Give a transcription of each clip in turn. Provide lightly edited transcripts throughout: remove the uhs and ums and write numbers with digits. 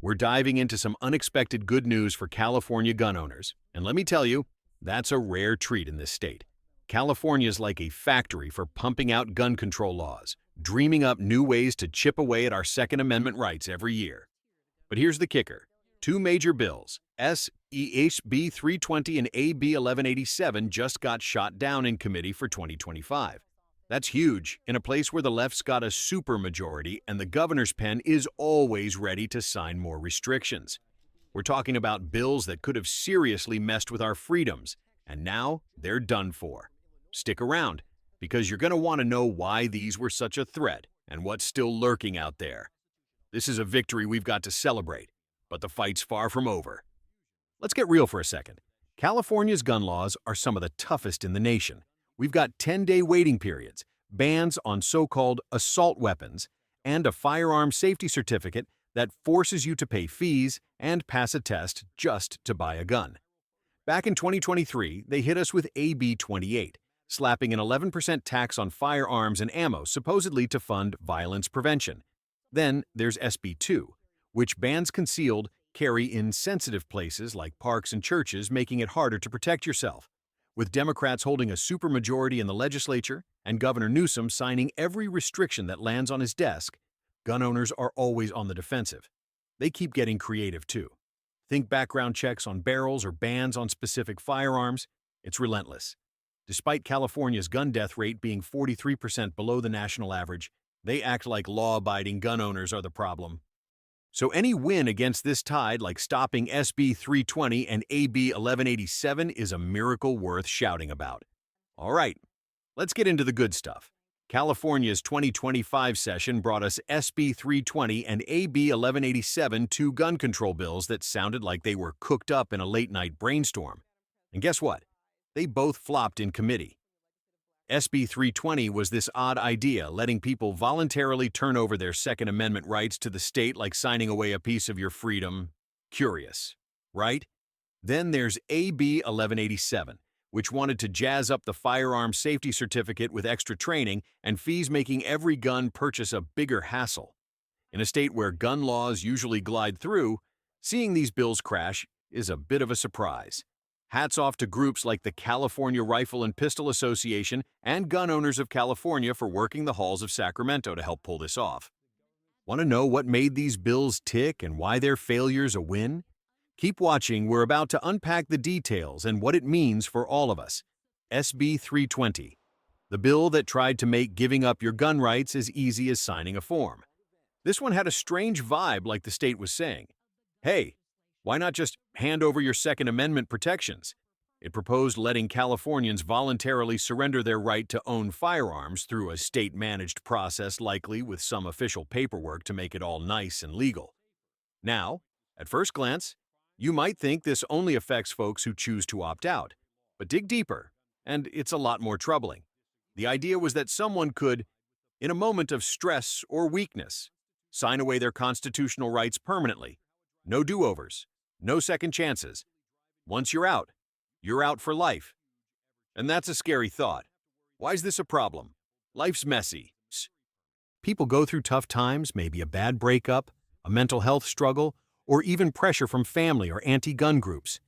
we're diving into some unexpected good news for California gun owners. And let me tell you, that's a rare treat in this state. California is like a factory for pumping out gun control laws, dreaming up new ways to chip away at our Second Amendment rights every year. But here's the kicker. Two major bills, SEHB 320 and AB 1187, just got shot down in committee for 2025. That's huge, in a place where the left's got a supermajority and the governor's pen is always ready to sign more restrictions. We're talking about bills that could have seriously messed with our freedoms, and now they're done for. Stick around, because you're going to want to know why these were such a threat and what's still lurking out there. This is a victory we've got to celebrate, but the fight's far from over. Let's get real for a second. California's gun laws are some of the toughest in the nation. We've got 10-day waiting periods, bans on so-called assault weapons, and a firearm safety certificate that forces you to pay fees and pass a test just to buy a gun. Back in 2023, they hit us with AB 28, slapping an 11% tax on firearms and ammo supposedly to fund violence prevention. Then there's SB 2, which bans concealed carry in sensitive places like parks and churches, making it harder to protect yourself. With Democrats holding a supermajority in the legislature and Governor Newsom signing every restriction that lands on his desk, gun owners are always on the defensive. They keep getting creative too. Think background checks on barrels or bans on specific firearms. It's relentless. Despite California's gun death rate being 43% below the national average, they act like law-abiding gun owners are the problem. So any win against this tide, like stopping SB 320 and AB 1187, is a miracle worth shouting about. All right, let's get into the good stuff. California's 2025 session brought us SB 320 and AB 1187, two gun control bills that sounded like they were cooked up in a late-night brainstorm. And guess what? They both flopped in committee. SB 320 was this odd idea, letting people voluntarily turn over their Second Amendment rights to the state like signing away a piece of your freedom. Curious, right? Then there's AB 1187, which wanted to jazz up the Firearm Safety Certificate with extra training and fees, making every gun purchase a bigger hassle. In a state where gun laws usually glide through, seeing these bills crash is a bit of a surprise. Hats off to groups like the California Rifle and Pistol Association and Gun Owners of California for working the halls of Sacramento to help pull this off. Want to know what made these bills tick and why their failure's a win? Keep watching. We're about to unpack the details and what it means for all of us. SB 320, the bill that tried to make giving up your gun rights as easy as signing a form. This one had a strange vibe, like the state was saying, hey, why not just hand over your Second Amendment protections? It proposed letting Californians voluntarily surrender their right to own firearms through a state-managed process, likely with some official paperwork to make it all nice and legal. Now, at first glance, you might think this only affects folks who choose to opt out. But dig deeper, and it's a lot more troubling. The idea was that someone could, in a moment of stress or weakness, sign away their constitutional rights permanently. No do-overs. No second chances. Once you're out for life. And that's a scary thought. Why is this a problem? Life's messy. People go through tough times, maybe a bad breakup, a mental health struggle, or even pressure from family or anti-gun groups.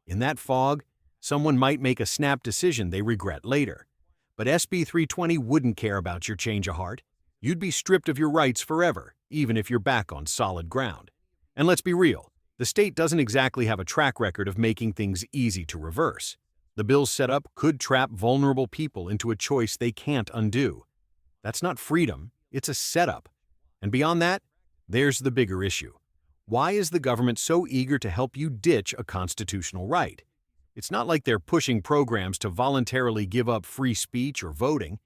In that fog, someone might make a snap decision they regret later. But SB 320 wouldn't care about your change of heart. You'd be stripped of your rights forever, even if you're back on solid ground. And let's be real. The state doesn't exactly have a track record of making things easy to reverse. The bill's setup could trap vulnerable people into a choice they can't undo. That's not freedom, it's a setup. And beyond that, there's the bigger issue. Why is the government so eager to help you ditch a constitutional right? It's not like they're pushing programs to voluntarily give up free speech or voting.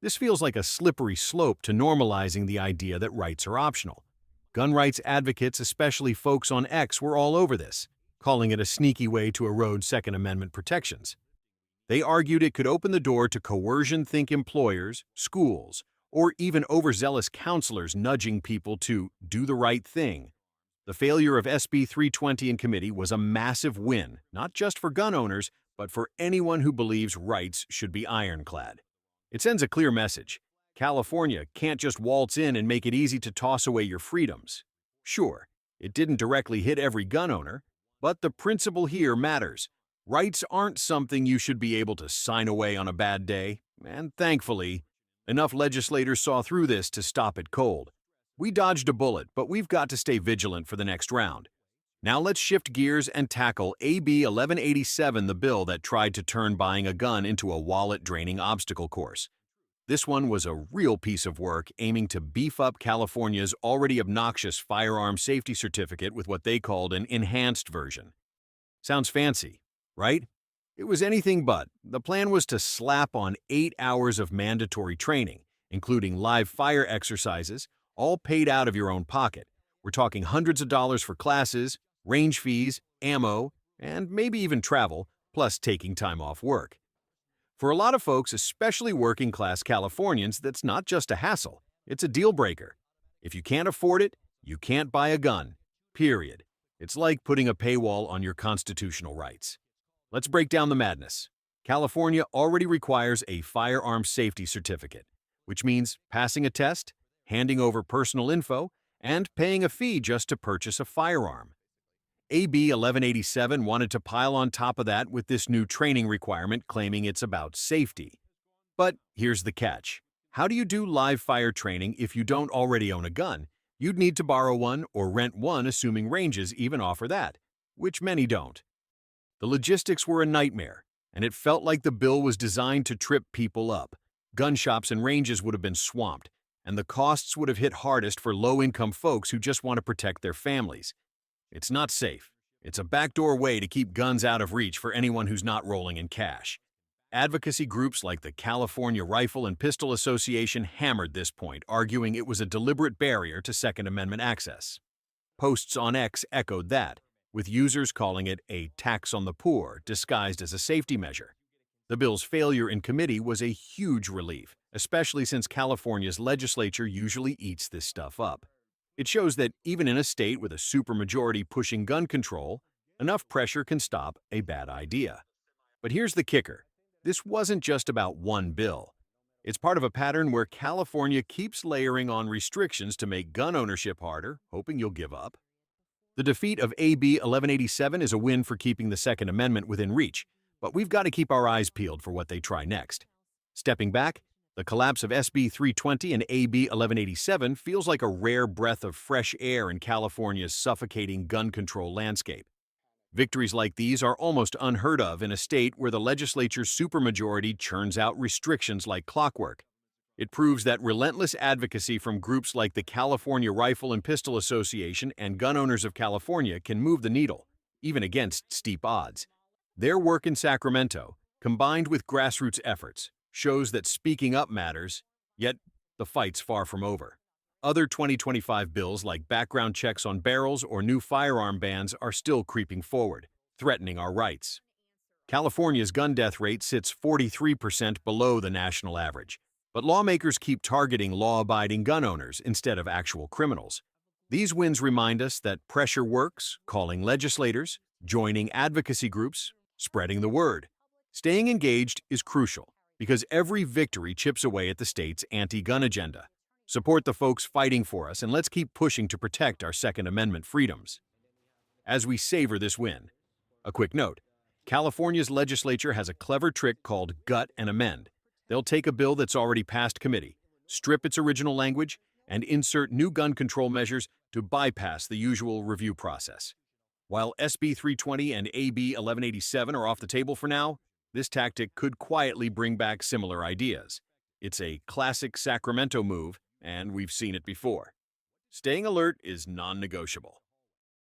This feels like a slippery slope to normalizing the idea that rights are optional. Gun rights advocates, especially folks on X, were all over this, calling it a sneaky way to erode Second Amendment protections. They argued it could open the door to coercion, think employers, schools, or even overzealous counselors nudging people to do the right thing. The failure of SB 320 in committee was a massive win, not just for gun owners, but for anyone who believes rights should be ironclad. It sends a clear message. California can't just waltz in and make it easy to toss away your freedoms. Sure, It didn't directly hit every gun owner, but the principle here matters. Rights aren't something you should be able to sign away on a bad day, and thankfully, enough legislators saw through this to stop it cold. We dodged a bullet, but we've got to stay vigilant for the next round. Now let's shift gears and tackle AB 1187, the bill that tried to turn buying a gun into a wallet-draining obstacle course. This one was a real piece of work aiming to beef up California's already obnoxious Firearm Safety Certificate with what they called an enhanced version. Sounds fancy, right? It was anything but. The plan was to slap on 8 hours of mandatory training, including live fire exercises, all paid out of your own pocket. We're talking hundreds of dollars for classes, range fees, ammo, and maybe even travel, plus taking time off work. For a lot of folks, especially working-class Californians, that's not just a hassle, it's a deal-breaker. If you can't afford it, you can't buy a gun. Period. It's like putting a paywall on your constitutional rights. Let's break down the madness. California already requires a Firearm Safety Certificate, which means passing a test, handing over personal info, and paying a fee just to purchase a firearm. AB 1187 wanted to pile on top of that with this new training requirement claiming it's about safety. But here's the catch. How do you do live fire training if you don't already own a gun? You'd need to borrow one or rent one, assuming ranges even offer that, which many don't. The logistics were a nightmare, and it felt like the bill was designed to trip people up. Gun shops and ranges would have been swamped, and the costs would have hit hardest for low-income folks who just want to protect their families. It's not safe. It's a backdoor way to keep guns out of reach for anyone who's not rolling in cash. Advocacy groups like the California Rifle and Pistol Association hammered this point, arguing it was a deliberate barrier to Second Amendment access. Posts on X echoed that, with users calling it a tax on the poor disguised as a safety measure. The bill's failure in committee was a huge relief, especially since California's legislature usually eats this stuff up. It shows that even in a state with a supermajority pushing gun control, enough pressure can stop a bad idea. But here's the kicker. This wasn't just about one bill. It's part of a pattern where California keeps layering on restrictions to make gun ownership harder, hoping you'll give up. The defeat of AB 1187 is a win for keeping the Second Amendment within reach, but we've got to keep our eyes peeled for what they try next. Stepping back, the collapse of SB 320 and AB 1187 feels like a rare breath of fresh air in California's suffocating gun control landscape. Victories like these are almost unheard of in a state where the legislature's supermajority churns out restrictions like clockwork. It proves that relentless advocacy from groups like the California Rifle and Pistol Association and Gun Owners of California can move the needle, even against steep odds. Their work in Sacramento, combined with grassroots efforts, shows that speaking up matters, yet the fight's far from over. Other 2025 bills like background checks on barrels or new firearm bans are still creeping forward, threatening our rights. California's gun death rate sits 43% below the national average, but lawmakers keep targeting law-abiding gun owners instead of actual criminals. These wins remind us that pressure works, calling legislators, joining advocacy groups, spreading the word. Staying engaged is crucial, because every victory chips away at the state's anti-gun agenda. Support the folks fighting for us, and let's keep pushing to protect our Second Amendment freedoms. As we savor this win, a quick note. California's legislature has a clever trick called gut and amend. They'll take a bill that's already passed committee, strip its original language, and insert new gun control measures to bypass the usual review process. While SB 320 and AB 1187 are off the table for now, this tactic could quietly bring back similar ideas. It's a classic Sacramento move, and we've seen it before. Staying alert is non-negotiable.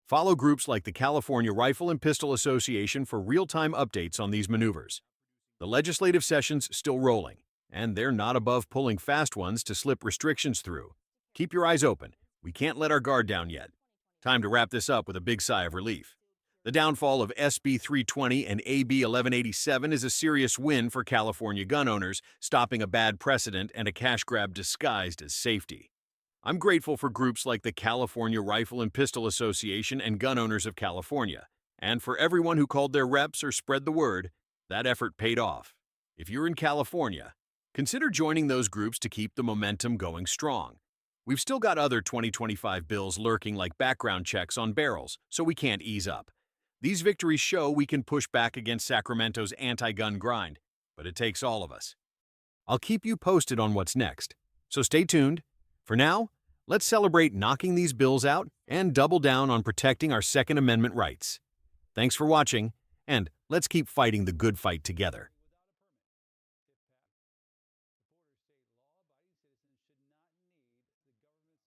Follow groups like the California Rifle and Pistol Association for real-time updates on these maneuvers. The legislative session's still rolling, and they're not above pulling fast ones to slip restrictions through. Keep your eyes open. We can't let our guard down yet. Time to wrap this up with a big sigh of relief. The downfall of SB 320 and AB 1187 is a serious win for California gun owners, stopping a bad precedent and a cash grab disguised as safety. I'm grateful for groups like the California Rifle and Pistol Association and Gun Owners of California, and for everyone who called their reps or spread the word. That effort paid off. If you're in California, consider joining those groups to keep the momentum going strong. We've still got other 2025 bills lurking like background checks on barrels, so we can't ease up. These victories show we can push back against Sacramento's anti-gun grind, but it takes all of us. I'll keep you posted on what's next, so stay tuned. For now, let's celebrate knocking these bills out and double down on protecting our Second Amendment rights. Thanks for watching, and let's keep fighting the good fight together.